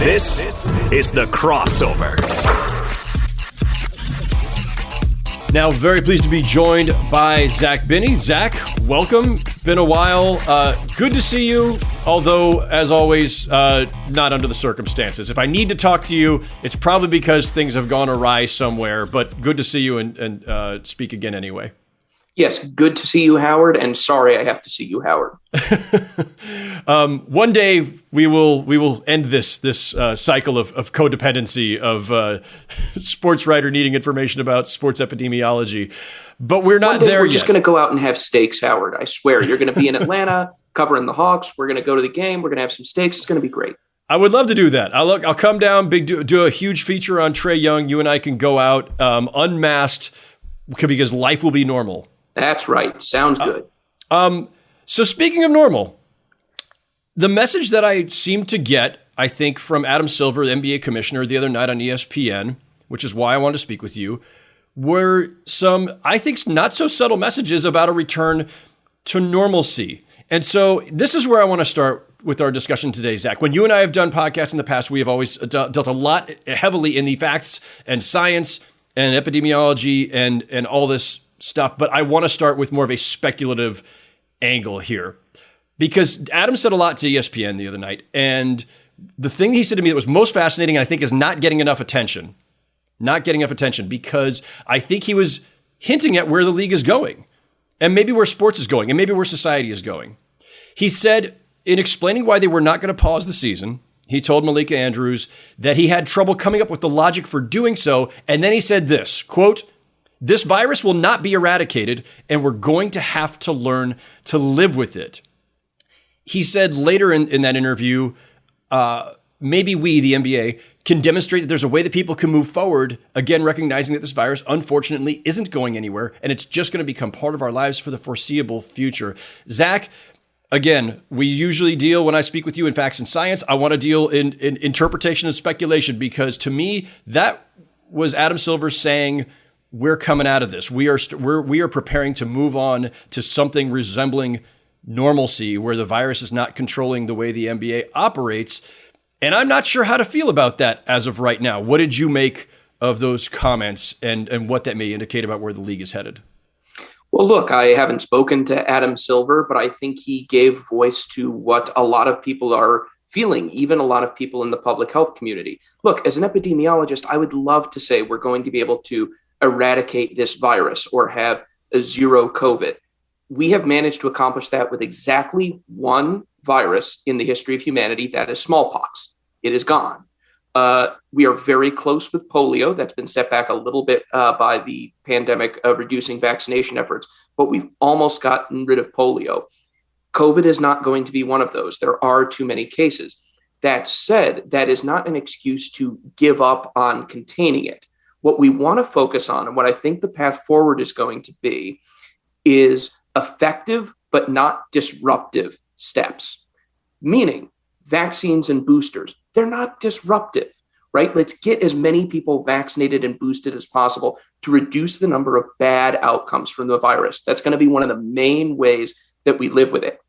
This is The Crossover. Now, very pleased to be joined by Zach Binney. Zach, welcome. Been a while. Good to see you, although, as always, not under the circumstances. If I need to talk to you, it's probably because things have gone awry somewhere, but good to see you and speak again anyway. Yes, good to see you, Howard, and sorry I have to see you, Howard. One day we will end this cycle of codependency of sports writer needing information about sports epidemiology, but we're not there yet. We're just going to go out and have steaks, Howard. I swear. You're going to be in Atlanta covering the Hawks. We're going to go to the game. We're going to have some steaks. It's going to be great. I would love to do that. I'll come down, do a huge feature on Trae Young. You and I can go out unmasked because life will be normal. That's right. Sounds good. So speaking of normal, the message that I seemed to get, I think, from Adam Silver, the NBA commissioner, the other night on ESPN, which is why I wanted to speak with you, were some, I think, not so subtle messages about a return to normalcy. And so this is where I want to start with our discussion today, Zach. When you and I have done podcasts in the past, we have always dealt a lot heavily in the facts and science and epidemiology and all this stuff, but I want to start with more of a speculative angle here, because Adam said a lot to ESPN the other night, and the thing he said to me that was most fascinating, I think, is not getting enough attention, because I think he was hinting at where the league is going, and maybe where sports is going, and maybe where society is going. He said, in explaining why they were not going to pause the season, he told Malika Andrews that he had trouble coming up with the logic for doing so, and then he said this, quote, "This virus will not be eradicated, and we're going to have to learn to live with it." He said later in that interview, maybe we, the NBA, can demonstrate that there's a way that people can move forward, again, recognizing that this virus, unfortunately, isn't going anywhere, and it's just going to become part of our lives for the foreseeable future. Zach, again, we usually deal, when I speak with you, in facts and science. I want to deal in interpretation and speculation, because to me, that was Adam Silver saying, we're coming out of this. We are preparing to move on to something resembling normalcy, where the virus is not controlling the way the NBA operates. And I'm not sure how to feel about that as of right now. What did you make of those comments and what that may indicate about where the league is headed? Well, look, I haven't spoken to Adam Silver, but I think he gave voice to what a lot of people are feeling, even a lot of people in the public health community. Look, as an epidemiologist, I would love to say we're going to be able to eradicate this virus or have a zero COVID. We have managed to accomplish that with exactly one virus in the history of humanity, that is smallpox. It is gone. We are very close with polio. That's been set back a little bit by the pandemic of reducing vaccination efforts, but we've almost gotten rid of polio. COVID is not going to be one of those. There are too many cases. That said, that is not an excuse to give up on containing it. What we want to focus on, and what I think the path forward is going to be, is effective but not disruptive steps. Meaning, vaccines and boosters, they're not disruptive, right? Let's get as many people vaccinated and boosted as possible to reduce the number of bad outcomes from the virus. That's going to be one of the main ways that we live with it.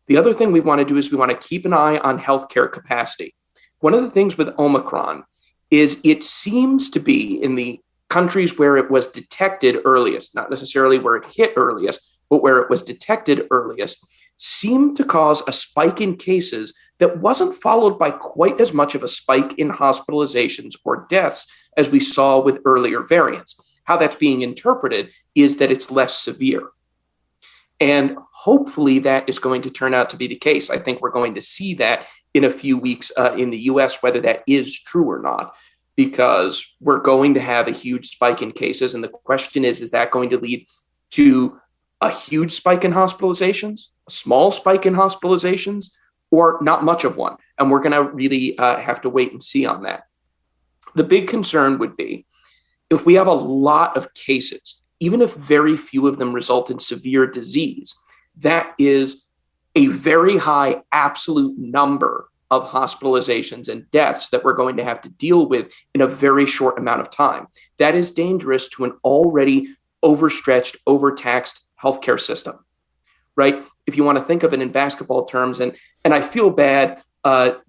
The other thing we want to do is we want to keep an eye on healthcare capacity. One of the things with Omicron is it seems to be in the countries where it was detected earliest, not necessarily where it hit earliest, but where it was detected earliest, seemed to cause a spike in cases that wasn't followed by quite as much of a spike in hospitalizations or deaths as we saw with earlier variants. How that's being interpreted is that it's less severe. And hopefully that is going to turn out to be the case. I think we're going to see that in a few weeks in the US, whether that is true or not, because we're going to have a huge spike in cases. And the question is that going to lead to a huge spike in hospitalizations, a small spike in hospitalizations, or not much of one? And we're going to really have to wait and see on that. The big concern would be if we have a lot of cases, even if very few of them result in severe disease, that is a very high absolute number of hospitalizations and deaths that we're going to have to deal with in a very short amount of time. That is dangerous to an already overstretched, overtaxed healthcare system, right? If you want to think of it in basketball terms, and I feel bad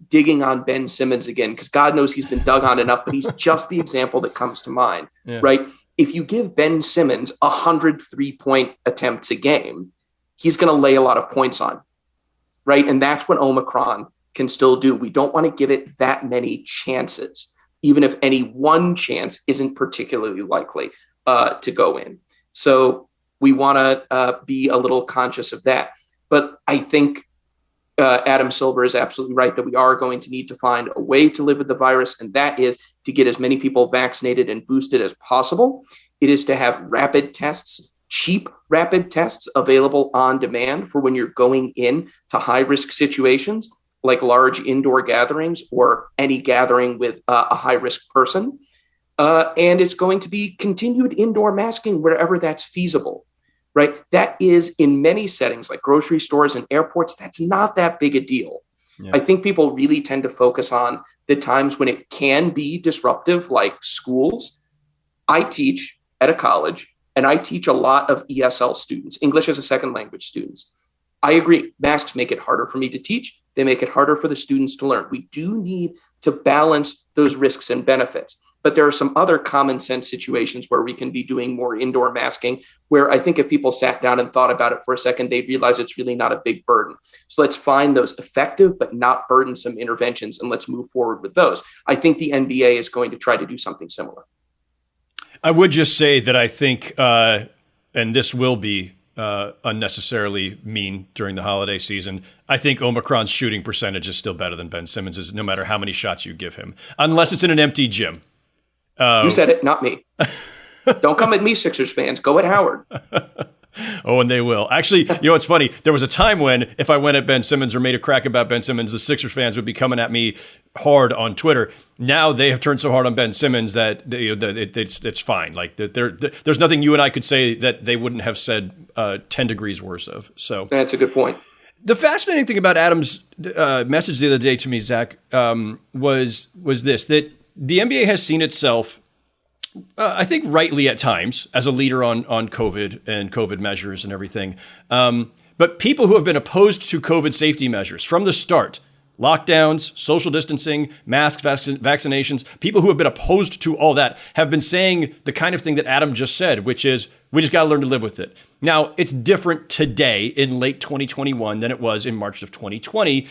digging on Ben Simmons again, because God knows he's been dug on enough, but he's just the example that comes to mind, right? If you give Ben Simmons 100 3-point attempts a game, he's going to lay a lot of points on, right? And that's what Omicron can still do. We don't want to give it that many chances, even if any one chance isn't particularly likely to go in. So we want to be a little conscious of that. But I think Adam Silver is absolutely right that we are going to need to find a way to live with the virus, and that is to get as many people vaccinated and boosted as possible. It is to have rapid tests, cheap rapid tests available on demand for when you're going in to high-risk situations like large indoor gatherings or any gathering with a high-risk person. And it's going to be continued indoor masking wherever that's feasible. Right? That is, in many settings like grocery stores and airports, that's not that big a deal. Yeah. I think people really tend to focus on the times when it can be disruptive, like schools. I teach at a college, and I teach a lot of ESL students, English as a second language students. I agree, masks make it harder for me to teach. They make it harder for the students to learn. We do need to balance those risks and benefits. But there are some other common sense situations where we can be doing more indoor masking, where I think if people sat down and thought about it for a second, they'd realize it's really not a big burden. So let's find those effective but not burdensome interventions, and let's move forward with those. I think the NBA is going to try to do something similar. I would just say that I think, and this will be unnecessarily mean during the holiday season, I think Omicron's shooting percentage is still better than Ben Simmons's, no matter how many shots you give him, unless it's in an empty gym. You said it, not me. Don't come at me, Sixers fans. Go at Howard. Oh, and they will. Actually, it's funny. There was a time when if I went at Ben Simmons or made a crack about Ben Simmons, the Sixers fans would be coming at me hard on Twitter. Now they have turned so hard on Ben Simmons that it's fine. Like there's nothing you and I could say that they wouldn't have said 10 degrees worse of. So that's a good point. The fascinating thing about Adam's message the other day to me, Zach, was this, that the NBA has seen itself, I think rightly at times, as a leader on COVID and COVID measures and everything. But people who have been opposed to COVID safety measures from the start, lockdowns, social distancing, masks, vaccinations, people who have been opposed to all that have been saying the kind of thing that Adam just said, which is we just got to learn to live with it. Now, it's different today in late 2021 than it was in March of 2020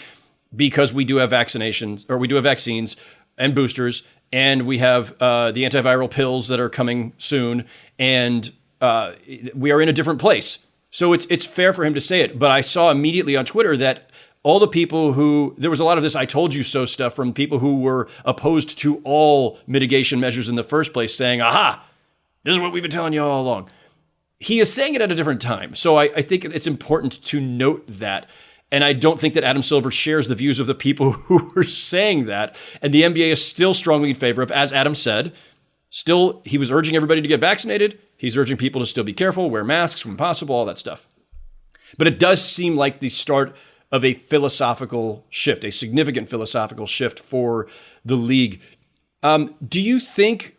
because we do have vaccinations, or we do have vaccines and boosters, and we have the antiviral pills that are coming soon, and we are in a different place. So it's fair for him to say it. But I saw immediately on Twitter that all the people there was a lot of this I told you so stuff from people who were opposed to all mitigation measures in the first place, saying, aha, this is what we've been telling you all along. He is saying it at a different time. So I think it's important to note that. And I don't think that Adam Silver shares the views of the people who were saying that. And the NBA is still strongly in favor of, as Adam said, he was urging everybody to get vaccinated. He's urging people to still be careful, wear masks when possible, all that stuff. But it does seem like the start of a philosophical shift, a significant philosophical shift for the league. Do you think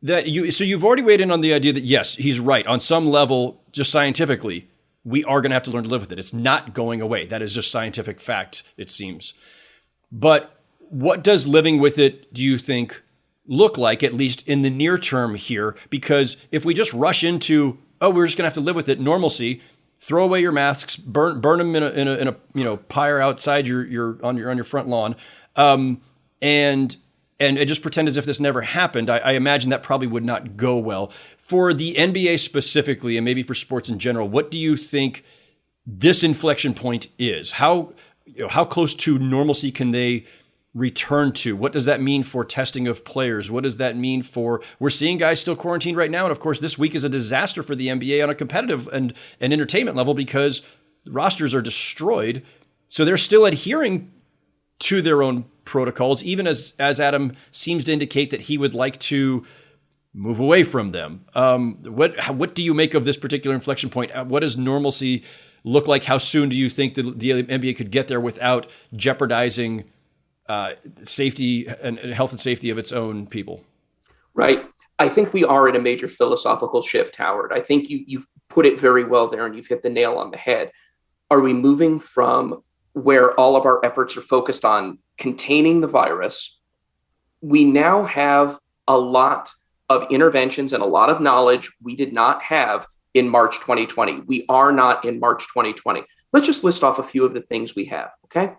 that you've already weighed in on the idea that, yes, he's right. On some level, just scientifically, we are going to have to learn to live with it. It's not going away. That is just scientific fact, it seems. But what does living with it, do you think, look like, at least in the near term here? Because if we just rush into, we're just going to have to live with it, normalcy, throw away your masks, burn them in a pyre outside on your front lawn, and just pretend as if this never happened, I imagine that probably would not go well. For the NBA specifically, and maybe for sports in general, what do you think this inflection point is? How close to normalcy can they return to? What does that mean for testing of players? What does that mean for, we're seeing guys still quarantined right now. And of course, this week is a disaster for the NBA on a competitive and entertainment level because rosters are destroyed. So they're still adhering to their own protocols, even as Adam seems to indicate that he would like to move away from them. What do you make of this particular inflection point? What does normalcy look like? How soon do you think the NBA could get there without jeopardizing safety and health and safety of its own people? Right. I think we are in a major philosophical shift, Howard. I think you've put it very well there and you've hit the nail on the head. Are we moving from where all of our efforts are focused on containing the virus, we now have a lot of interventions and a lot of knowledge we did not have in March 2020. We are not in March 2020. Let's just list off a few of the things we have, okay?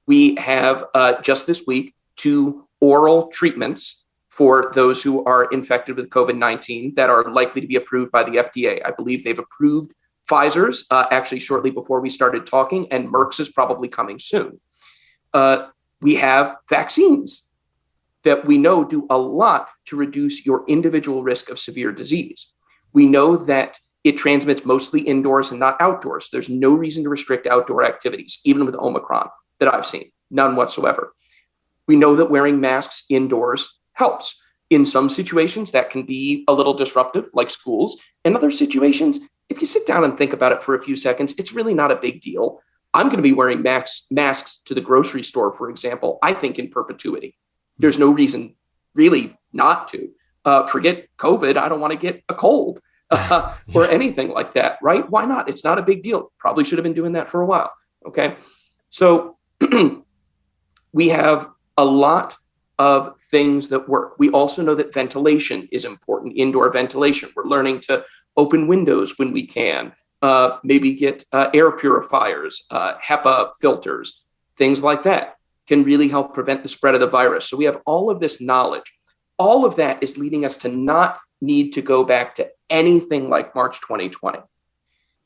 We have just this week 2 oral treatments for those who are infected with COVID-19 that are likely to be approved by the FDA. I believe they've approved Pfizer's actually shortly before we started talking, and Merck's is probably coming soon. We have vaccines that we know do a lot to reduce your individual risk of severe disease. We know that it transmits mostly indoors and not outdoors. There's no reason to restrict outdoor activities, even with Omicron that I've seen, none whatsoever. We know that wearing masks indoors helps. In some situations, that can be a little disruptive, like schools. In other situations, if you sit down and think about it for a few seconds, it's really not a big deal. I'm going to be wearing masks to the grocery store, for example, I think in perpetuity. There's no reason really not to. Forget COVID. I don't want to get a cold or anything like that, right? Why not? It's not a big deal. Probably should have been doing that for a while. Okay. So we have a lot of things that work. We also know that ventilation is important, indoor ventilation. We're learning to open windows when we can, maybe get air purifiers, HEPA filters, things like that can really help prevent the spread of the virus. So we have all of this knowledge. All of that is leading us to not need to go back to anything like March 2020.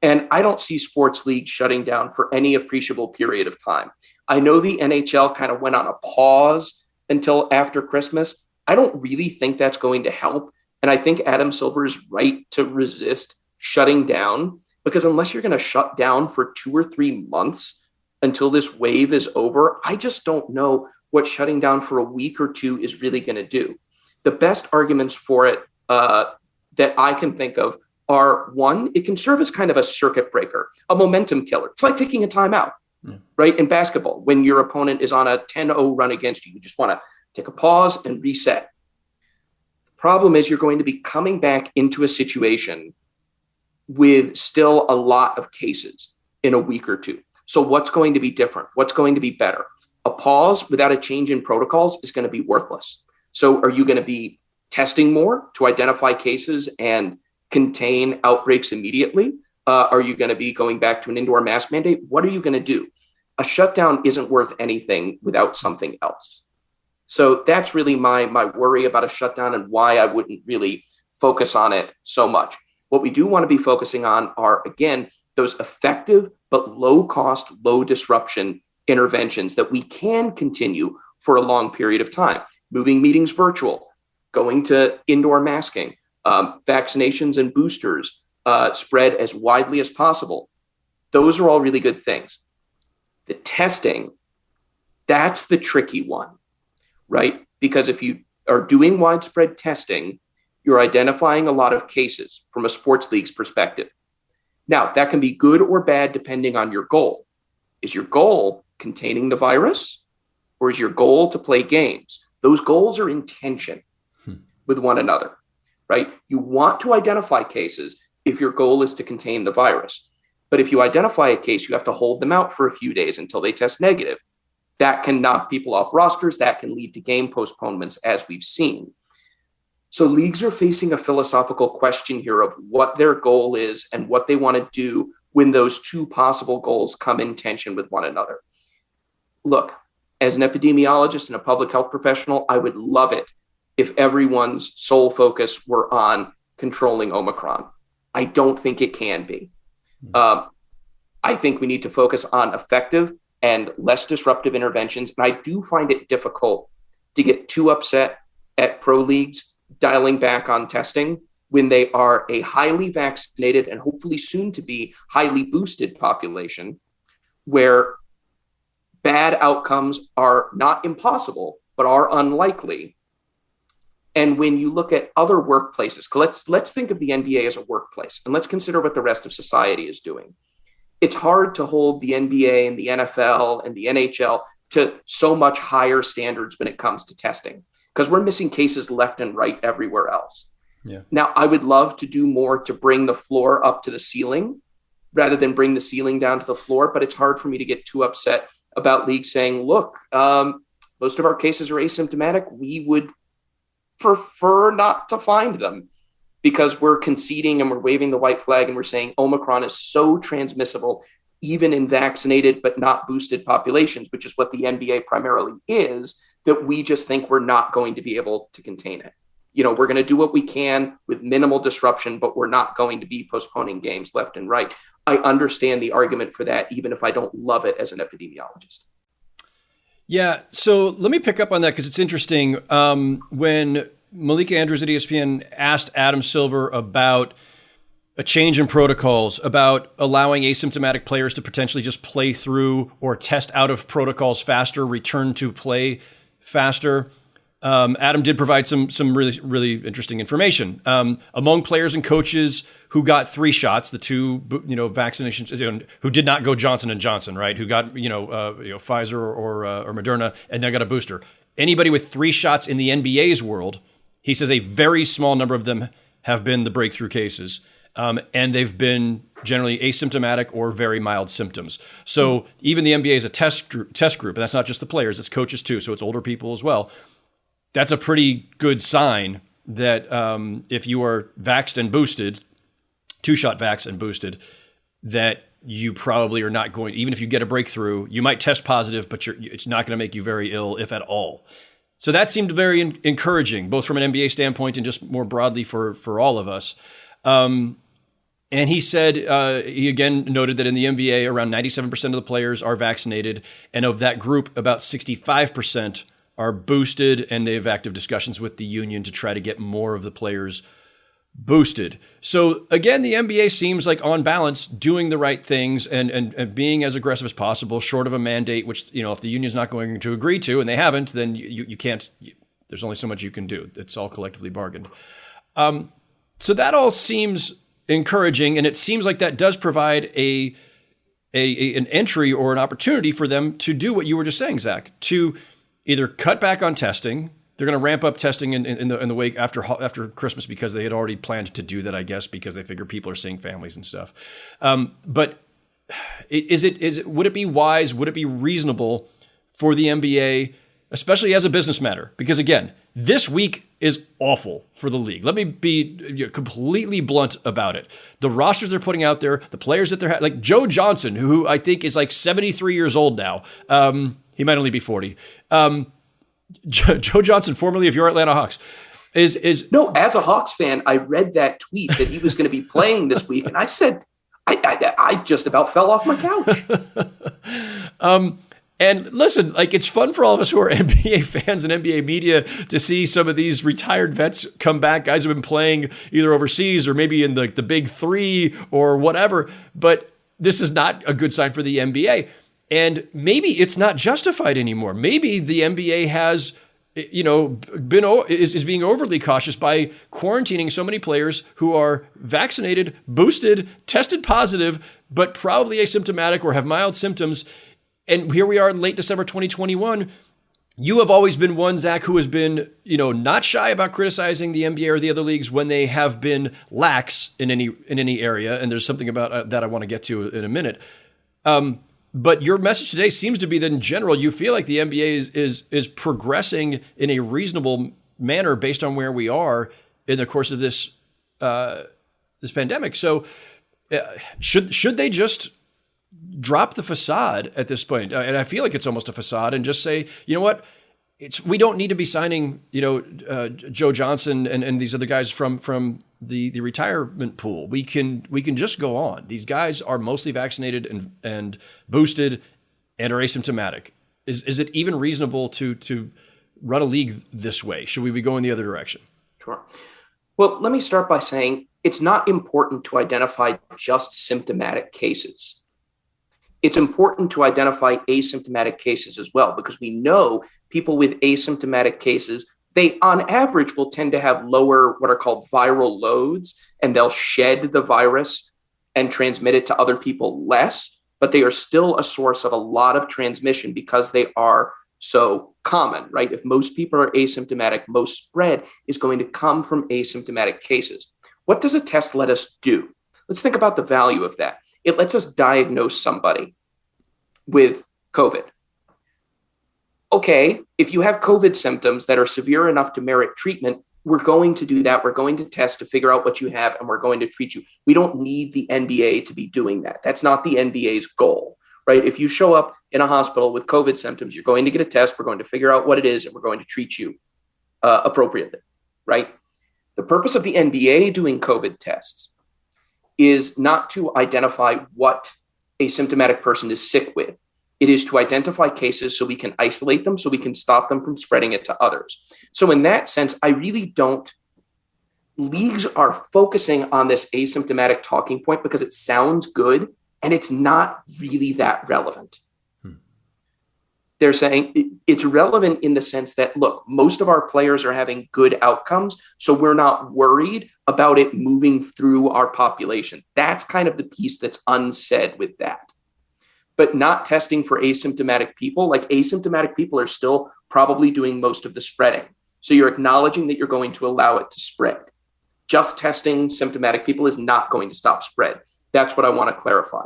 And I don't see sports leagues shutting down for any appreciable period of time. I know the NHL kind of went on a pause until after Christmas. I don't really think that's going to help. And I think Adam Silver is right to resist shutting down, because unless you're going to shut down for 2 or 3 months until this wave is over, I just don't know what shutting down for a week or 2 is really going to do. The best arguments for it that I can think of are, one, it can serve as kind of a circuit breaker, a momentum killer. It's like taking a timeout, right? In basketball, when your opponent is on a 10-0 run against you, you just want to take a pause and reset. The problem is you're going to be coming back into a situation with still a lot of cases in a week or 2. So what's going to be different? What's going to be better? A pause without a change in protocols is going to be worthless. So are you going to be testing more to identify cases and contain outbreaks immediately? Are you going to be going back to an indoor mask mandate? What are you going to do? A shutdown isn't worth anything without something else. So that's really my worry about a shutdown and why I wouldn't really focus on it so much. What we do want to be focusing on are, again, those effective but low cost, low disruption interventions that we can continue for a long period of time. Moving meetings virtual, going to indoor masking, vaccinations and boosters spread as widely as possible. Those are all really good things. The testing, that's the tricky one, right? Because if you are doing widespread testing, you're identifying a lot of cases from a sports league's perspective. Now, that can be good or bad depending on your goal. Is your goal containing the virus, or is your goal to play games? Those goals are in tension with one another, right? You want to identify cases if your goal is to contain the virus. But if you identify a case, you have to hold them out for a few days until they test negative. That can knock people off rosters. That can lead to game postponements, as we've seen. So leagues are facing a philosophical question here of what their goal is and what they want to do when those 2 possible goals come in tension with one another. Look, as an epidemiologist and a public health professional, I would love it if everyone's sole focus were on controlling Omicron. I don't think it can be. I think we need to focus on effective and less disruptive interventions. And I do find it difficult to get too upset at pro leagues dialing back on testing when they are a highly vaccinated and hopefully soon to be highly boosted population where bad outcomes are not impossible, but are unlikely. And when you look at other workplaces, let's think of the NBA as a workplace, and let's consider what the rest of society is doing. It's hard to hold the NBA and the NFL and the NHL to so much higher standards when it comes to testing, because we're missing cases left and right everywhere else. Yeah. Now, I would love to do more to bring the floor up to the ceiling rather than bring the ceiling down to the floor, but it's hard for me to get too upset about leagues saying, look, most of our cases are asymptomatic. We would prefer not to find them because we're conceding and we're waving the white flag and we're saying Omicron is so transmissible, even in vaccinated but not boosted populations, which is what the NBA primarily is, that we just think we're not going to be able to contain it. We're going to do what we can with minimal disruption, but we're not going to be postponing games left and right. I understand the argument for that, even if I don't love it as an epidemiologist. Yeah, so let me pick up on that because it's interesting. When Malika Andrews at ESPN asked Adam Silver about a change in protocols, about allowing asymptomatic players to potentially just play through or test out of protocols faster, return to play faster, Adam did provide some really, really interesting information. Among players and coaches who got 3 shots, the 2 vaccinations, who did not go Johnson & Johnson, right? Who got Pfizer or Moderna and then got a booster. Anybody with 3 shots in the NBA's world, he says a very small number of them have been the breakthrough cases, and they've been generally asymptomatic or very mild symptoms. So even the NBA is a test group, and that's not just the players, it's coaches too. So it's older people as well. That's a pretty good sign that if you are vaxxed and boosted, 2-shot vax and boosted, that you probably are not going, even if you get a breakthrough, you might test positive, but it's not going to make you very ill, if at all. So that seemed very encouraging, both from an NBA standpoint and just more broadly for all of us. And he said, he again noted that in the NBA, around 97% of the players are vaccinated. And of that group, about 65% are boosted, and they have active discussions with the union to try to get more of the players boosted. So again, the NBA seems like on balance doing the right things and being as aggressive as possible, short of a mandate, which, if the union's not going to agree to, and they haven't, then you can't, there's only so much you can do. It's all collectively bargained. So that all seems encouraging, and it seems like that does provide an entry or an opportunity for them to do what you were just saying, Zach, to either cut back on testing. They're going to ramp up testing in the wake after Christmas because they had already planned to do that, I guess, because they figure people are seeing families and stuff. But would it be wise? Would it be reasonable for the NBA, especially as a business matter? Because again, this week is awful for the league. Let me be completely blunt about it. The rosters they're putting out there, the players that they're like Joe Johnson, who I think is like 73 years old now. He might only be 40. Joe Johnson, formerly of your Atlanta Hawks, is no. As a Hawks fan, I read that tweet that he was going to be playing this week, and I said, I just about fell off my couch. And listen, like, it's fun for all of us who are NBA fans and NBA media to see some of these retired vets come back, guys who have been playing either overseas or maybe in the big 3 or whatever. But this is not a good sign for the NBA. And maybe it's not justified anymore. Maybe the NBA has, is being overly cautious by quarantining so many players who are vaccinated, boosted, tested positive, but probably asymptomatic or have mild symptoms. And here we are in late December 2021. You have always been one, Zach, who has been, not shy about criticizing the NBA or the other leagues when they have been lax in any area. And there's something about that I want to get to in a minute. But your message today seems to be that in general, you feel like the NBA is progressing in a reasonable manner based on where we are in the course of this pandemic. So should they just drop the facade at this point? And I feel like it's almost a facade, and just say, you know what? We don't need to be signing, Joe Johnson and these other guys from the retirement pool. We can just go on. These guys are mostly vaccinated and boosted and are asymptomatic. Is it even reasonable to run a league this way? Should we be going the other direction? Sure. Well, let me start by saying it's not important to identify just symptomatic cases. It's important to identify asymptomatic cases as well, because we know people with asymptomatic cases, they on average will tend to have lower, what are called viral loads, and they'll shed the virus and transmit it to other people less, but they are still a source of a lot of transmission because they are so common, right? If most people are asymptomatic, most spread is going to come from asymptomatic cases. What does a test let us do? Let's think about the value of that. It lets us diagnose somebody with COVID. okay, if you have COVID symptoms that are severe enough to merit treatment, we're going to do that. We're going to test to figure out what you have, and we're going to treat you. We don't need the NBA to be doing that. That's not the NBA's goal, right? If you show up in a hospital with COVID symptoms, you're going to get a test. We're going to figure out what it is, and we're going to treat you appropriately, right? The purpose of the NBA doing COVID tests is not to identify what a symptomatic person is sick with. It is to identify cases so we can isolate them, so we can stop them from spreading it to others. So in that sense, I really don't, leagues are focusing on this asymptomatic talking point because it sounds good and it's not really that relevant. They're saying it's relevant in the sense that, look, most of our players are having good outcomes, so we're not worried about it moving through our population. That's kind of the piece that's unsaid with that. But not testing for asymptomatic people, like asymptomatic people are still probably doing most of the spreading. So you're acknowledging that you're going to allow it to spread. Just testing symptomatic people is not going to stop spread. That's what I want to clarify.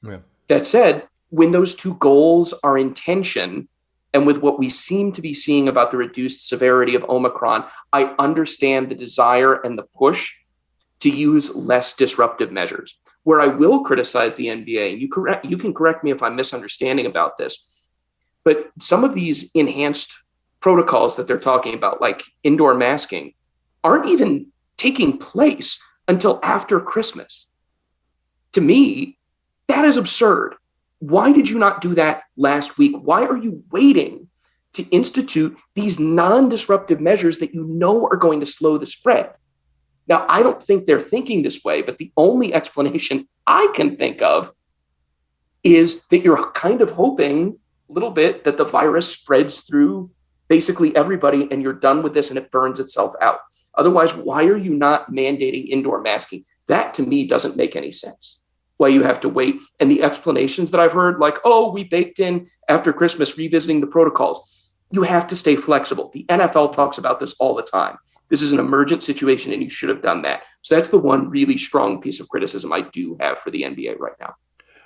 Yeah. That said, when those two goals are in tension, and with what we seem to be seeing about the reduced severity of Omicron, I understand the desire and the push to use less disruptive measures. Where I will criticize the NBA, and you can correct me if I'm misunderstanding about this, but some of these enhanced protocols that they're talking about, like indoor masking, aren't even taking place until after Christmas. To me, that is absurd. Why did you not do that last week? Why are you waiting to institute these non-disruptive measures that you know are going to slow the spread? Now, I don't think they're thinking this way, but the only explanation I can think of is that you're kind of hoping a little bit that the virus spreads through basically everybody and you're done with this and it burns itself out. Otherwise, why are you not mandating indoor masking? That to me doesn't make any sense. Why you have to wait. And the explanations that I've heard, like, oh, we baked in after Christmas revisiting the protocols. You have to stay flexible. The NFL talks about this all the time. This is an emergent situation and you should have done that. So that's the one really strong piece of criticism I do have for the NBA right now.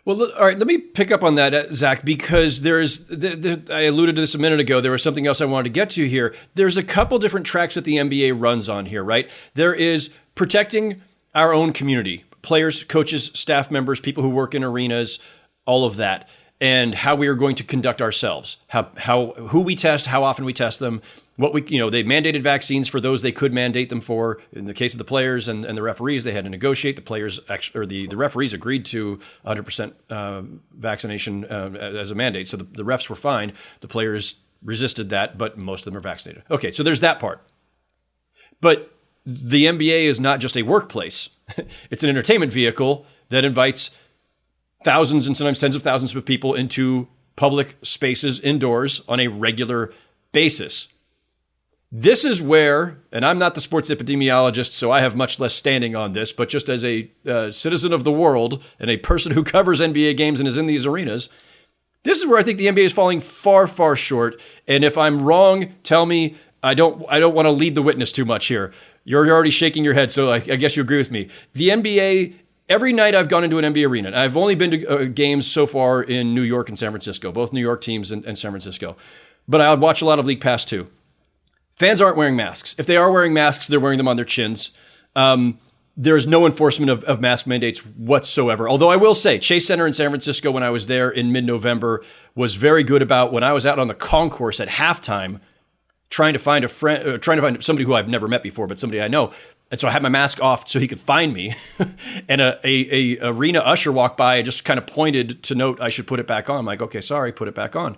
Well, all right, let me pick up on that, Zach, because I alluded to this a minute ago. There was something else I wanted to get to here. There's a couple different tracks that the NBA runs on here, right? There is protecting our own community, players, coaches, staff members, people who work in arenas, all of that, and how we are going to conduct ourselves, who we test, how often we test them, they mandated vaccines for those they could mandate them for. In the case of the players and the referees, they had to negotiate. The players the referees agreed to 100% vaccination as a mandate. So the refs were fine. The players resisted that, but most of them are vaccinated. Okay, so there's that part. But the NBA is not just a workplace. It's an entertainment vehicle that invites thousands and sometimes tens of thousands of people into public spaces indoors on a regular basis. This is where, and I'm not the sports epidemiologist, so I have much less standing on this, but just as a citizen of the world and a person who covers NBA games and is in these arenas, this is where I think the NBA is falling far, far short. And if I'm wrong, tell me. I don't want to lead the witness too much here. You're already shaking your head, so I guess you agree with me. The NBA, every night I've gone into an NBA arena, and I've only been to games so far in New York and San Francisco, both New York teams and San Francisco. But I would watch a lot of League Pass too. Fans aren't wearing masks. If they are wearing masks, they're wearing them on their chins. There's no enforcement of mask mandates whatsoever. Although I will say, Chase Center in San Francisco, when I was there in mid-November, was very good about when I was out on the concourse at halftime, trying to find somebody who I've never met before, but somebody I know. And so I had my mask off so he could find me. And a arena usher walked by and just kind of pointed to note I should put it back on. I'm like, okay, sorry, put it back on.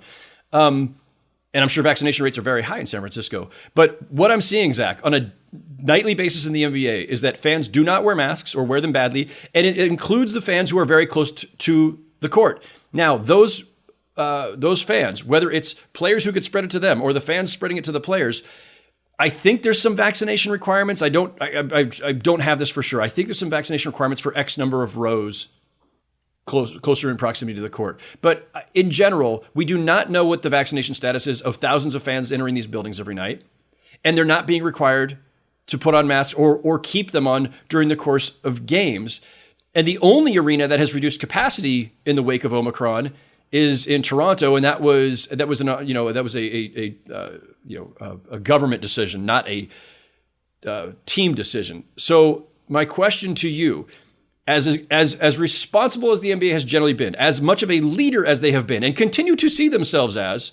And I'm sure vaccination rates are very high in San Francisco. But what I'm seeing, Zach, on a nightly basis in the NBA is that fans do not wear masks or wear them badly. And it includes the fans who are very close to the court. Now, those fans, whether it's players who could spread it to them or the fans spreading it to the players, I think there's some vaccination requirements. I don't have this for sure. I think there's some vaccination requirements for X number of rows closer in proximity to the court. But in general, we do not know what the vaccination status is of thousands of fans entering these buildings every night. And they're not being required to put on masks or keep them on during the course of games. And the only arena that has reduced capacity in the wake of Omicron is in Toronto, and that was a government decision, not a team decision. So my question to you, as responsible as the NBA has generally been, as much of a leader as they have been and continue to see themselves as,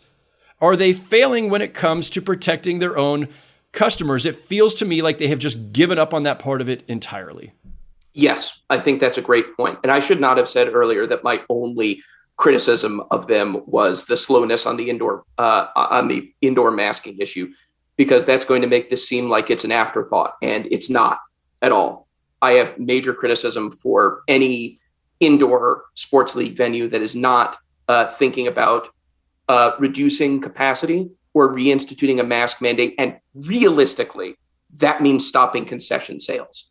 are they failing when it comes to protecting their own customers? It feels to me like they have just given up on that part of it entirely. Yes, I think that's a great point. And I should not have said earlier that my only criticism of them was the slowness on the indoor masking issue, because that's going to make this seem like it's an afterthought, and it's not at all. I have major criticism for any indoor sports league venue that is not thinking about reducing capacity or reinstituting a mask mandate. And realistically, that means stopping concession sales.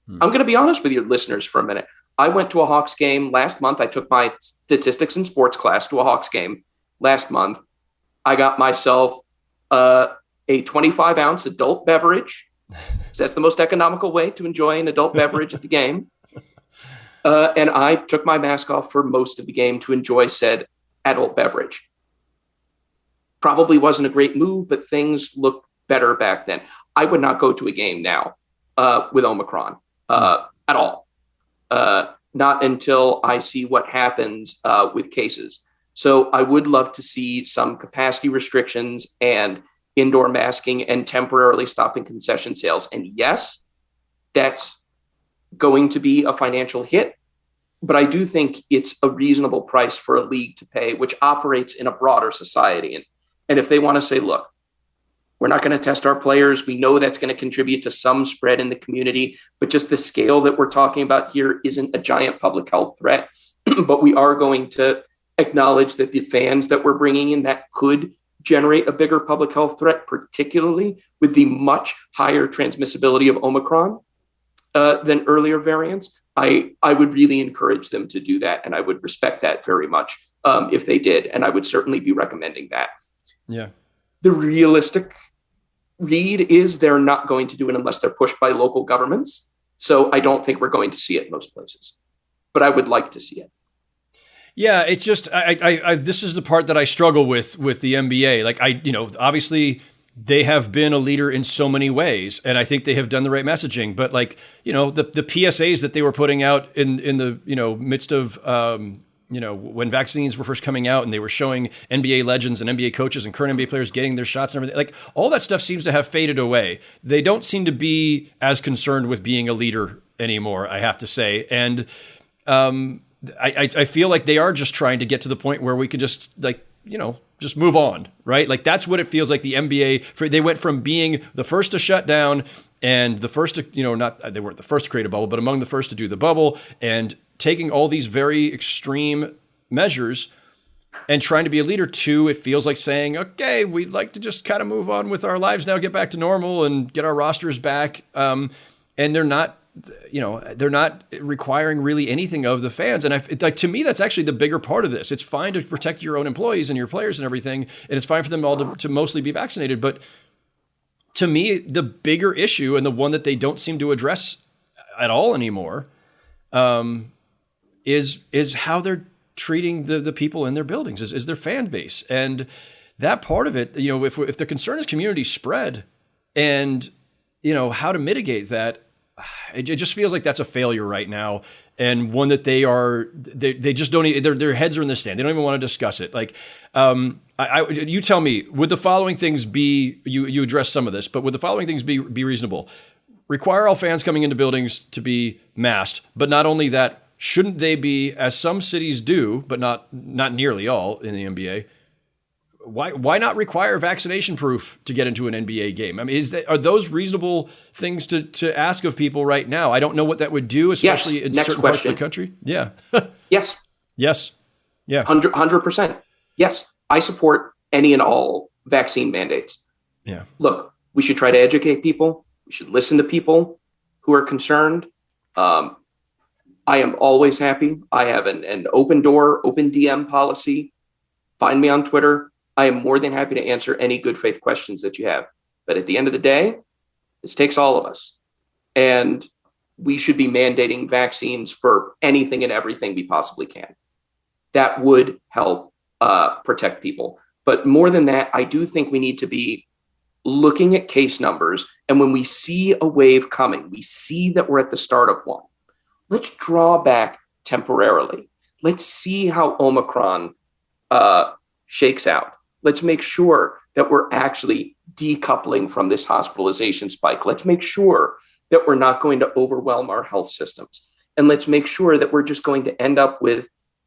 I'm going to be honest with your listeners for a minute. I went to a Hawks game last month. I took my statistics and sports class to a Hawks game last month. I got myself a 25-ounce adult beverage. So that's the most economical way to enjoy an adult beverage at the game. And I took my mask off for most of the game to enjoy said adult beverage. Probably wasn't a great move, but things looked better back then. I would not go to a game now with Omicron at all. Not until I see what happens with cases. So I would love to see some capacity restrictions and indoor masking and temporarily stopping concession sales. And yes, that's going to be a financial hit, but I do think it's a reasonable price for a league to pay, which operates in a broader society. And if they want to say, look, we're not going to test our players, we know that's going to contribute to some spread in the community, but just the scale that we're talking about here isn't a giant public health threat. But we are going to acknowledge that the fans that we're bringing in, that could generate a bigger public health threat, particularly with the much higher transmissibility of Omicron than earlier variants. I would really encourage them to do that, and I would respect that very much if they did, and I would certainly be recommending that. Yeah. The realistic read is they're not going to do it unless they're pushed by local governments. So I don't think we're going to see it in most places, but I would like to see it. Yeah, it's just I this is the part that I struggle with the NBA. Like obviously they have been a leader in so many ways, and I think they have done the right messaging. But the PSAs that they were putting out in the midst of when vaccines were first coming out, and they were showing NBA legends and NBA coaches and current NBA players getting their shots and everything, like all that stuff seems to have faded away. They don't seem to be as concerned with being a leader anymore, I have to say, and I feel like they are just trying to get to the point where we could just just move on, right? Like that's what it feels like the NBA, they went from being the first to shut down and the first to, they weren't the first to create a bubble, but among the first to do the bubble, and taking all these very extreme measures and trying to be a leader to, it feels like saying, okay, we'd like to just kind of move on with our lives now, get back to normal and get our rosters back. And they're not requiring really anything of the fans. And to me, that's actually the bigger part of this. It's fine to protect your own employees and your players and everything, and it's fine for them all to mostly be vaccinated. But to me, the bigger issue, and the one that they don't seem to address at all anymore, is how they're treating the people in their buildings, is their fan base. And that part of it, if the concern is community spread and, how to mitigate that, it just feels like that's a failure right now, and one that they just don't even, their heads are in the sand. They don't even want to discuss it. Like, you tell me, would the following things be, you address some of this, but would the following things be reasonable? Require all fans coming into buildings to be masked, but not only that, shouldn't they be, as some cities do, but not nearly all in the NBA, why not require vaccination proof to get into an NBA game? I mean, are those reasonable things to ask of people right now? I don't know what that would do, especially in certain parts of the country. Yeah. Yes. Yes. Yeah. 100%. Yes. I support any and all vaccine mandates. Yeah. Look, we should try to educate people. We should listen to people who are concerned. I am always happy. I have an open door, open DM policy. Find me on Twitter. I am more than happy to answer any good faith questions that you have. But at the end of the day, this takes all of us. And we should be mandating vaccines for anything and everything we possibly can. that would help protect people. But more than that, I do think we need to be looking at case numbers. And when we see a wave coming, we see that we're at the start of one. Let's draw back temporarily. Let's see how Omicron shakes out. Let's make sure that we're actually decoupling from this hospitalization spike. Let's make sure that we're not going to overwhelm our health systems. And let's make sure that we're just going to end up with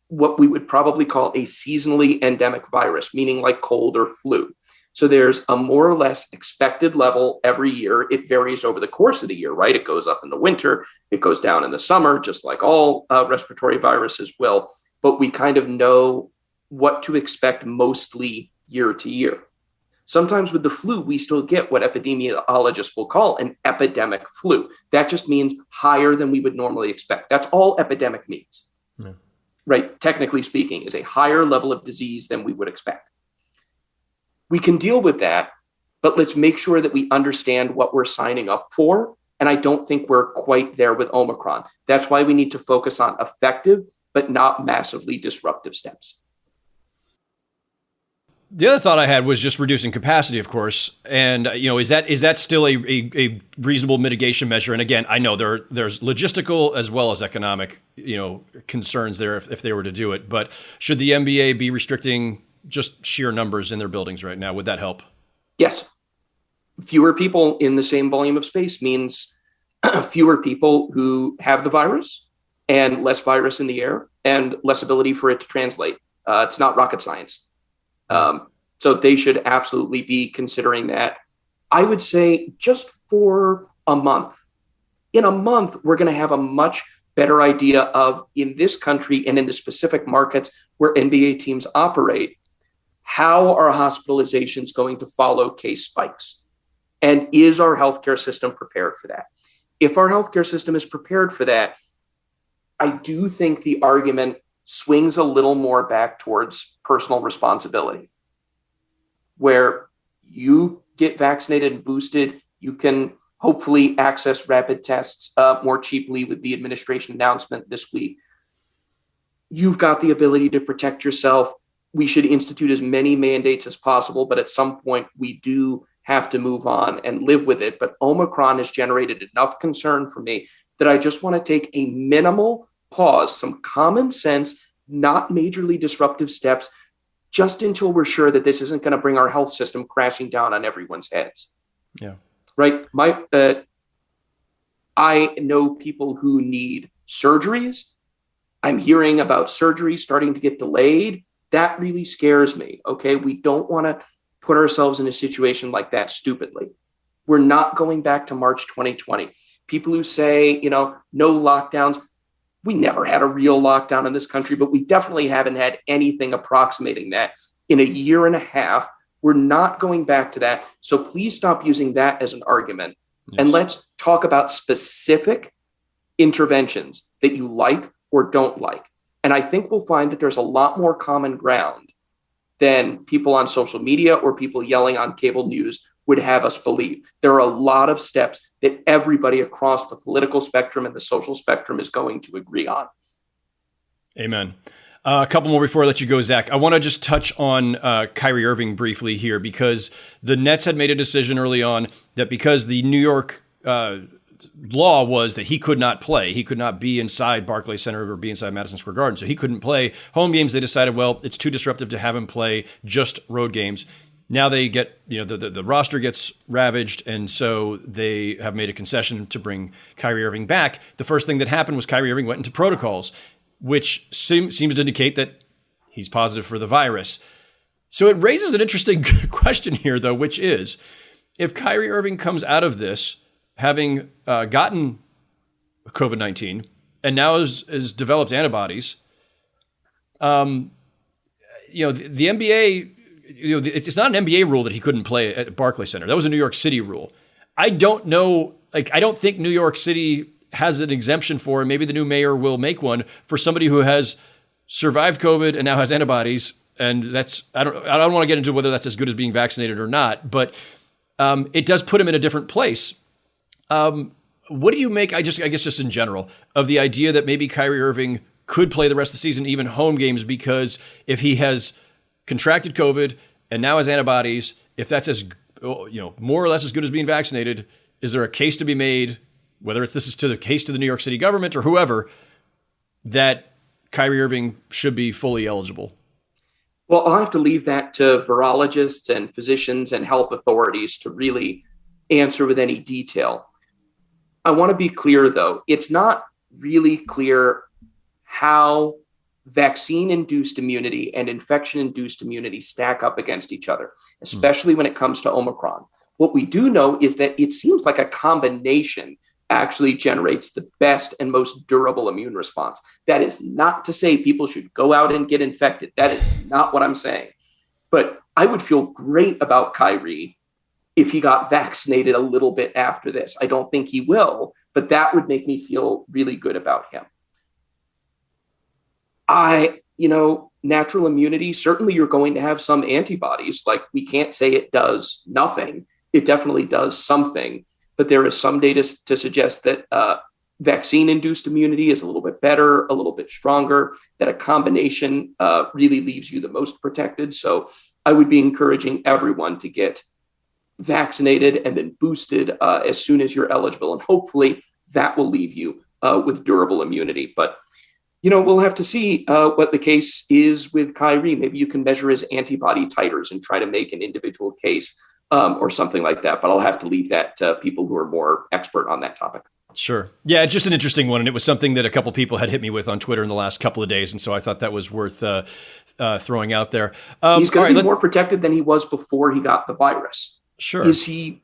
what we would probably call a seasonally endemic virus, meaning like cold or flu. So there's a more or less expected level every year. It varies over the course of the year, right? It goes up in the winter, it goes down in the summer, just like all respiratory viruses will. But we kind of know what to expect mostly year to year. Sometimes with the flu, we still get what epidemiologists will call an epidemic flu. That just means higher than we would normally expect. That's all epidemic means, right? Technically speaking, is a higher level of disease than we would expect. We can deal with that, but let's make sure that we understand what we're signing up for. And I don't think we're quite there with Omicron. That's why we need to focus on effective, but not massively disruptive steps. The other thought I had was just reducing capacity, of course. And, is that still a reasonable mitigation measure? And again, I know there's logistical as well as economic, concerns there if they were to do it. But should the NBA be restricting just sheer numbers in their buildings right now? Would that help? Yes. Fewer people in the same volume of space means fewer people who have the virus and less virus in the air and less ability for it to translate. It's not rocket science. So they should absolutely be considering that. I would say just for a month. In a month, we're going to have a much better idea of, in this country and in the specific markets where NBA teams operate, how are hospitalizations going to follow case spikes? And is our healthcare system prepared for that? If our healthcare system is prepared for that, I do think the argument swings a little more back towards personal responsibility, where you get vaccinated and boosted, you can hopefully access rapid tests more cheaply with the administration announcement this week. You've got the ability to protect yourself. We should institute as many mandates as possible, but at some point we do have to move on and live with it. But Omicron has generated enough concern for me that I just want to take a minimal pause, some common sense, not majorly disruptive steps, just until we're sure that this isn't going to bring our health system crashing down on everyone's heads. Yeah. Right. I know people who need surgeries. I'm hearing about surgery starting to get delayed. That really scares me. Okay. We don't want to put ourselves in a situation like that stupidly. We're not going back to March 2020. People who say, no lockdowns. We never had a real lockdown in this country, but we definitely haven't had anything approximating that in a year and a half. We're not going back to that. So please stop using that as an argument. Yes. And let's talk about specific interventions that you like or don't like. And I think we'll find that there's a lot more common ground than people on social media or people yelling on cable news would have us believe. There are a lot of steps that everybody across the political spectrum and the social spectrum is going to agree on. Amen. A couple more before I let you go, Zach. I want to just touch on Kyrie Irving briefly here, because the Nets had made a decision early on that because the New York law was that he could not play. He could not be inside Barclays Center or be inside Madison Square Garden. So he couldn't play home games. They decided, well, it's too disruptive to have him play just road games. Now they get, the roster gets ravaged, and so they have made a concession to bring Kyrie Irving back. The first thing that happened was Kyrie Irving went into protocols, which seems to indicate that he's positive for the virus. So it raises an interesting question here, though, which is, if Kyrie Irving comes out of this having gotten COVID-19 and now has developed antibodies, the NBA, it's not an NBA rule that he couldn't play at Barclays Center. That was a New York City rule. I don't know. I don't think New York City has an exemption for, and maybe the new mayor will make one for somebody who has survived COVID and now has antibodies. And that's, I don't want to get into whether that's as good as being vaccinated or not, but it does put him in a different place. What do you make, I guess just in general, of the idea that maybe Kyrie Irving could play the rest of the season, even home games, because if he has contracted COVID and now has antibodies, if that's as more or less as good as being vaccinated, is there a case to be made, whether this is to the case to the New York City government or whoever, that Kyrie Irving should be fully eligible? Well, I'll have to leave that to virologists and physicians and health authorities to really answer with any detail. I want to be clear, though. It's not really clear how vaccine-induced immunity and infection-induced immunity stack up against each other, especially when it comes to Omicron. What we do know is that it seems like a combination actually generates the best and most durable immune response. That is not to say people should go out and get infected. That is not what I'm saying. But I would feel great about Kyrie if he got vaccinated a little bit after this. I don't think he will, but that would make me feel really good about him. Natural immunity, certainly you're going to have some antibodies. Like, we can't say it does nothing. It definitely does something. But there is some data to suggest that vaccine-induced immunity is a little bit better, a little bit stronger, that a combination really leaves you the most protected. So I would be encouraging everyone to get vaccinated and then boosted as soon as you're eligible. And hopefully that will leave you with durable immunity. But, we'll have to see what the case is with Kyrie. Maybe you can measure his antibody titers and try to make an individual case or something like that. But I'll have to leave that to people who are more expert on that topic. Sure. Yeah, it's just an interesting one. And it was something that a couple people had hit me with on Twitter in the last couple of days. And so I thought that was worth throwing out there. He's going to be more protected than he was before he got the virus. Sure. Is he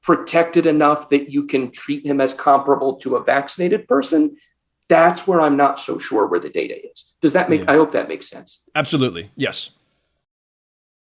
protected enough that you can treat him as comparable to a vaccinated person? That's where I'm not so sure where the data is. Does that make, I hope that makes sense. Absolutely. Yes.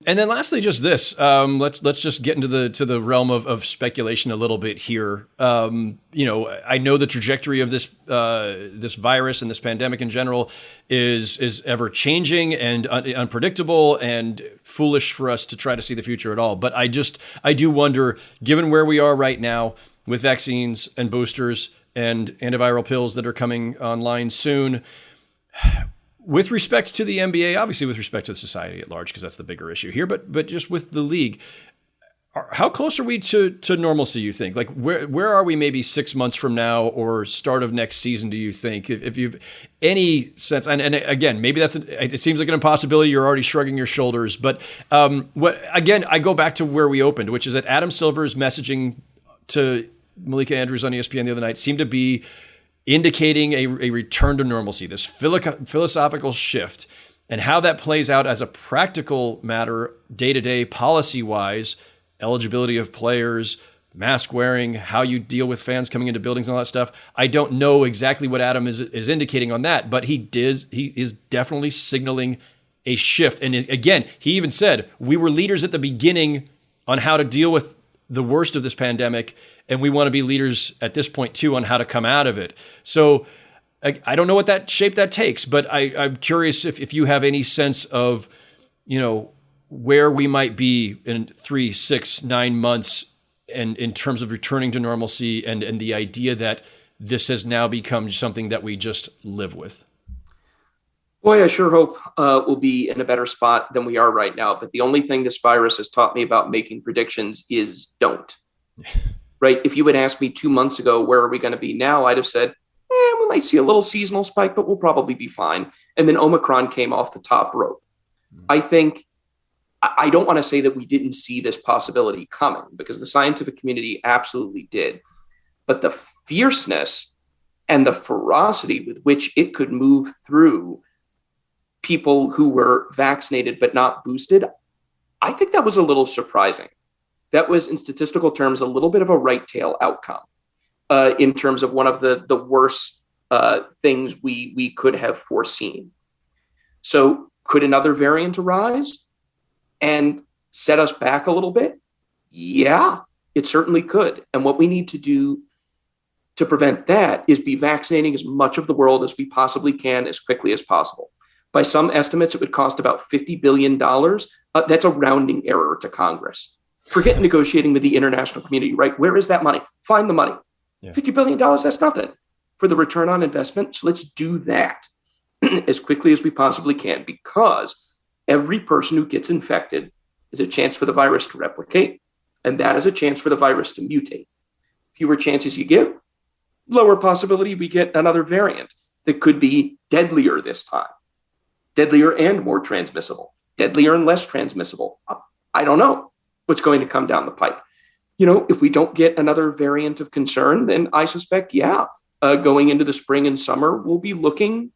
And then lastly, just this, let's just get into the realm of speculation a little bit here. I know the trajectory of this virus and this pandemic in general is ever changing and unpredictable and foolish for us to try to see the future at all. But I do wonder, given where we are right now with vaccines and boosters and antiviral pills that are coming online soon, with respect to the NBA, obviously with respect to the society at large, because that's the bigger issue here, but just with the league, how close are we to normalcy, you think? Like, where are we maybe 6 months from now or start of next season, do you think? If you've any sense, and again, maybe it seems like an impossibility, you're already shrugging your shoulders, but I go back to where we opened, which is that Adam Silver's messaging to Malika Andrews on ESPN the other night seemed to be indicating a return to normalcy, this philosophical shift, and how that plays out as a practical matter, day-to-day, policy-wise, eligibility of players, mask wearing, how you deal with fans coming into buildings and all that stuff. I don't know exactly what Adam is indicating on that, but he is definitely signaling a shift. And again, he even said, we were leaders at the beginning on how to deal with the worst of this pandemic, and we want to be leaders at this point too on how to come out of it. So I don't know what that shape that takes, but I'm curious if you have any sense of, where we might be in 3, 6, 9 months, and in terms of returning to normalcy and the idea that this has now become something that we just live with. Boy, I sure hope we'll be in a better spot than we are right now. But the only thing this virus has taught me about making predictions is don't. Right? If you had asked me 2 months ago, where are we going to be now? I'd have said, we might see a little seasonal spike, but we'll probably be fine. And then Omicron came off the top rope. I think, I don't want to say that we didn't see this possibility coming, because the scientific community absolutely did. But the fierceness and the ferocity with which it could move through people who were vaccinated but not boosted, I think that was a little surprising. That was, in statistical terms, a little bit of a right tail outcome in terms of one of the worst things we could have foreseen. So could another variant arise and set us back a little bit? Yeah, it certainly could. And what we need to do to prevent that is be vaccinating as much of the world as we possibly can as quickly as possible. By some estimates, it would cost about $50 billion. That's a rounding error to Congress. Forget negotiating with the international community, right? Where is that money? Find the money. Yeah. $50 billion, that's nothing for the return on investment. So let's do that. as quickly as we possibly can, because every person who gets infected is a chance for the virus to replicate, and that is a chance for the virus to mutate. Fewer chances you give, lower possibility we get another variant that could be deadlier this time, deadlier and more transmissible, deadlier and less transmissible. I don't know what's going to come down the pike. If we don't get another variant of concern, then I suspect, going into the spring and summer, we'll be looking,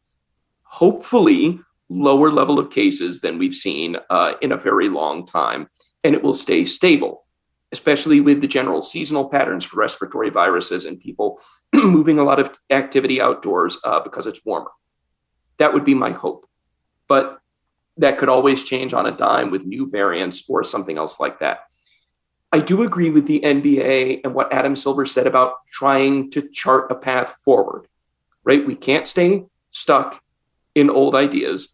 hopefully, lower level of cases than we've seen in a very long time, and it will stay stable, especially with the general seasonal patterns for respiratory viruses and people moving a lot of activity outdoors because it's warmer. That would be my hope. But that could always change on a dime with new variants or something else like that. I do agree with the NBA and what Adam Silver said about trying to chart a path forward, right? We can't stay stuck in old ideas.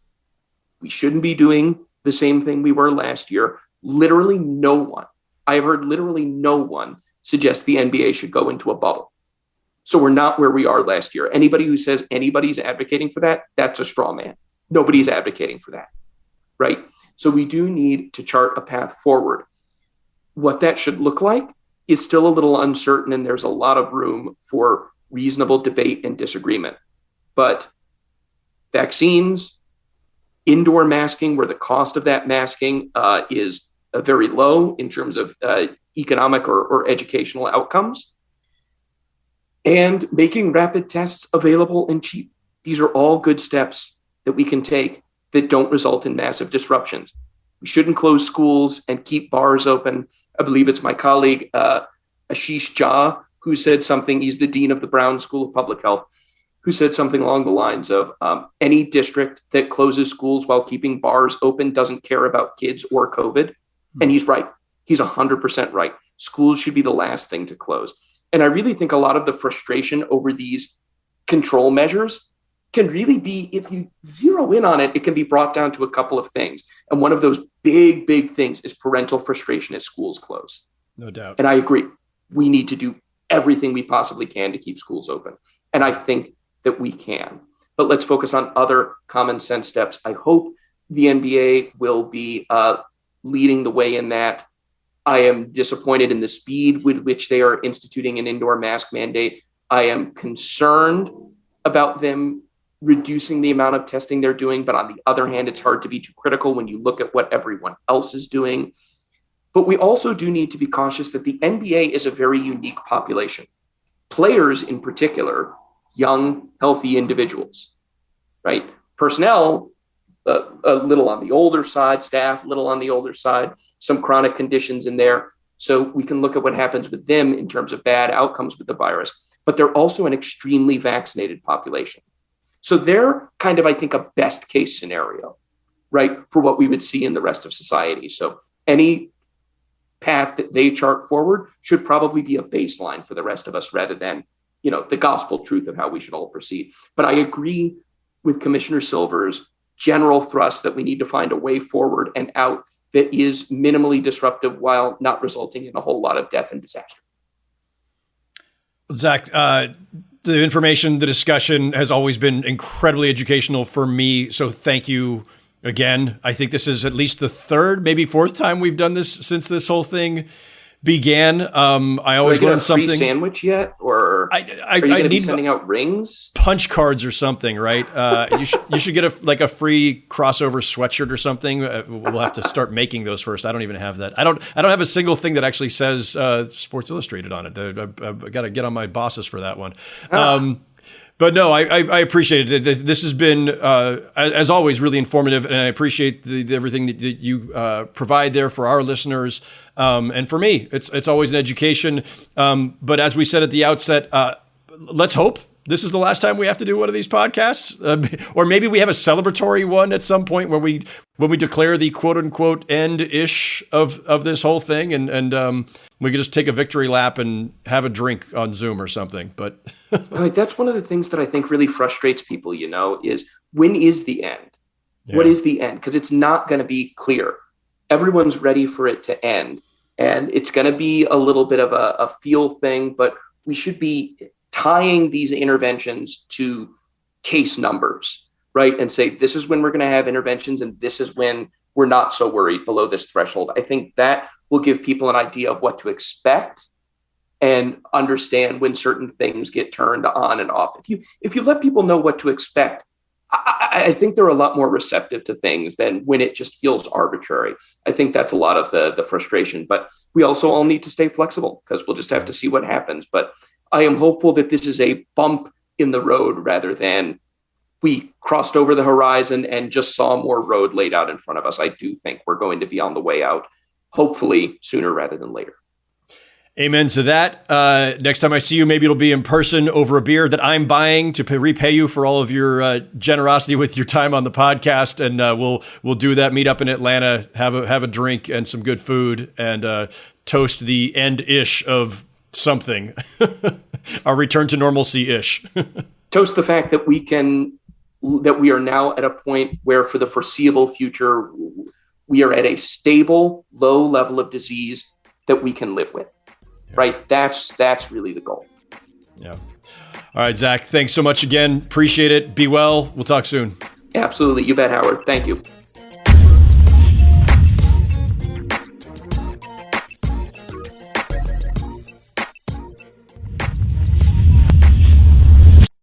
We shouldn't be doing the same thing we were last year. Literally no one, I've heard literally no one suggest the NBA should go into a bubble. So we're not where we are last year. Anybody who says anybody's advocating for that, that's a straw man. Nobody's advocating for that, right? So we do need to chart a path forward. What that should look like is still a little uncertain, and there's a lot of room for reasonable debate and disagreement. But vaccines, indoor masking, where the cost of that masking is very low in terms of economic or educational outcomes, and making rapid tests available and cheap. These are all good steps that we can take that don't result in massive disruptions. We shouldn't close schools and keep bars open. I believe it's my colleague, Ashish Jha, who said something. He's the dean of the Brown School of Public Health, who said something along the lines of any district that closes schools while keeping bars open doesn't care about kids or COVID. And he's right. He's 100% right. Schools should be the last thing to close. And I really think a lot of the frustration over these control measures can really be, if you zero in on it, it can be brought down to a couple of things. And one of those big, big things is parental frustration as schools close. No doubt. And I agree. We need to do everything we possibly can to keep schools open. And I think that we can. But let's focus on other common sense steps. I hope the NBA will be leading the way in that. I am disappointed in the speed with which they are instituting an indoor mask mandate. I am concerned about them reducing the amount of testing they're doing. But on the other hand, it's hard to be too critical when you look at what everyone else is doing. But we also do need to be cautious that the NBA is a very unique population. Players in particular, young, healthy individuals, right? Personnel, a little on the older side, staff, a little on the older side, some chronic conditions in there. So we can look at what happens with them in terms of bad outcomes with the virus. But they're also an extremely vaccinated population. So they're kind of, I think, a best case scenario, right, for what we would see in the rest of society. So any path that they chart forward should probably be a baseline for the rest of us rather than, the gospel truth of how we should all proceed. But I agree with Commissioner Silver's general thrust that we need to find a way forward and out that is minimally disruptive while not resulting in a whole lot of death and disaster. Zach, the information, the discussion has always been incredibly educational for me. So thank you again. I think this is at least the third, maybe fourth time we've done this since this whole thing began. I always learn something. Free sandwich yet, or are you going to be sending out rings, punch cards, or something? Right? You should get a free crossover sweatshirt or something. We'll have to start making those first. I don't even have that. I don't have a single thing that actually says Sports Illustrated on it. I've got to get on my bosses for that one. But no, I appreciate it. This has been, as always, really informative, and I appreciate everything that you provide there for our listeners. And for me, it's always an education. But as we said at the outset, let's hope this is the last time we have to do one of these podcasts, or maybe we have a celebratory one at some point when we declare the quote unquote end-ish of this whole thing, and we could just take a victory lap and have a drink on Zoom or something. But that's one of the things that I think really frustrates people, is when is the end? Yeah. What is the end? Because it's not going to be clear. Everyone's ready for it to end. And it's going to be a little bit of a feel thing, but we should be tying these interventions to case numbers, right? And say, this is when we're going to have interventions, and this is when we're not so worried below this threshold. I think that will give people an idea of what to expect and understand when certain things get turned on and off. If you let people know what to expect, I think they're a lot more receptive to things than when it just feels arbitrary. I think that's a lot of the frustration, but we also all need to stay flexible because we'll just have to see what happens. But I am hopeful that this is a bump in the road rather than we crossed over the horizon and just saw more road laid out in front of us. I do think we're going to be on the way out, hopefully sooner rather than later. Amen to that. Next time I see you, maybe it'll be in person over a beer that I'm buying to repay you for all of your generosity with your time on the podcast. And we'll do that. Meet up in Atlanta, have a drink and some good food, and toast the end-ish of something. Our return to normalcy-ish. Toast the fact that we are now at a point where, for the foreseeable future, we are at a stable, low level of disease that we can live with. Right. That's really the goal. Yeah. All right, Zach, thanks so much again. Appreciate it. Be well. We'll talk soon. Absolutely. You bet, Howard. Thank you.